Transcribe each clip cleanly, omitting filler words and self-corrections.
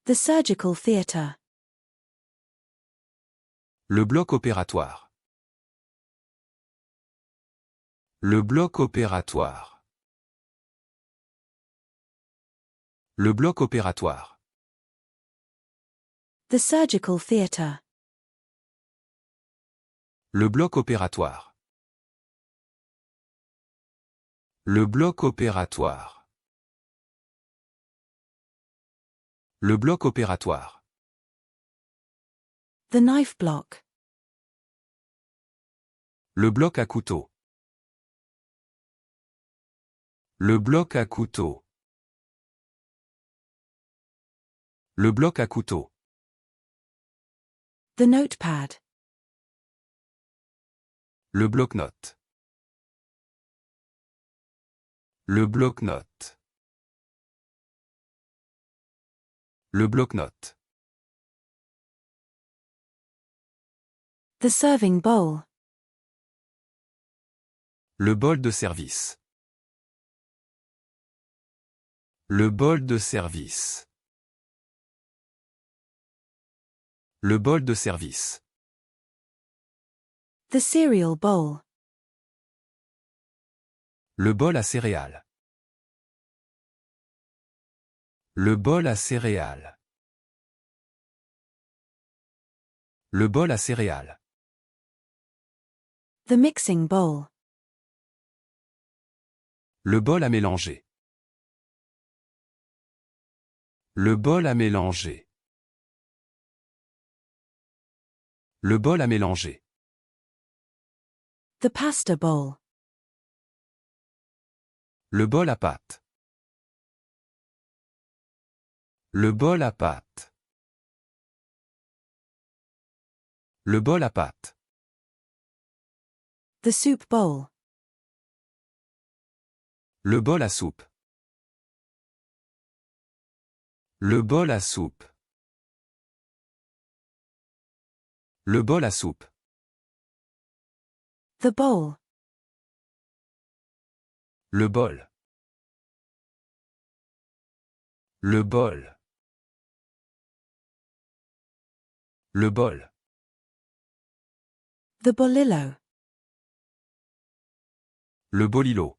The surgical theatre. Le bloc opératoire. Le bloc opératoire. Le bloc opératoire. The surgical theatre. Le bloc opératoire. Le bloc opératoire. Le bloc opératoire. The knife block. Le bloc à couteau. Le bloc à couteau. Le bloc à couteau. The notepad. Le bloc-notes. Le bloc-notes. Le bloc-notes. The serving bowl. Le bol de service. Le bol de service. Le bol de service. The cereal bowl. Le bol à céréales. Le bol à céréales. Le bol à céréales. The mixing bowl. Le bol à mélanger. Le bol à mélanger. Le bol à mélanger. The pasta bowl. Le bol à pâte. Le bol à pâte. Le bol à pâte. The soup bowl. Le bol à soupe. Le bol à soupe. Le bol à soupe. The bowl. Le bol. Le bol. Le bol. The bolillo. Le bolilot.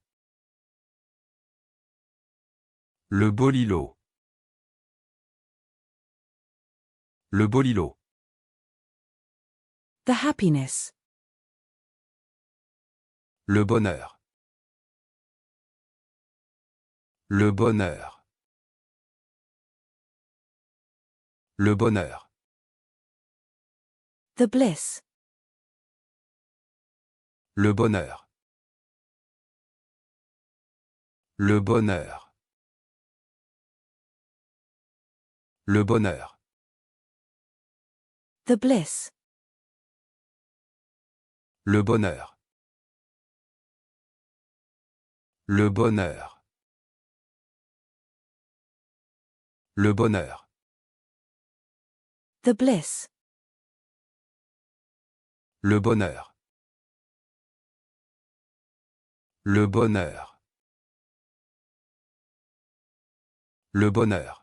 Le bolilot. Le bolilot. The happiness. Le bonheur. Le bonheur. Le bonheur. The bliss. Le bonheur. Le bonheur. Le bonheur. The bliss. Le bonheur. Le bonheur. Le bonheur. The bliss. Le bonheur. Le bonheur. Le bonheur.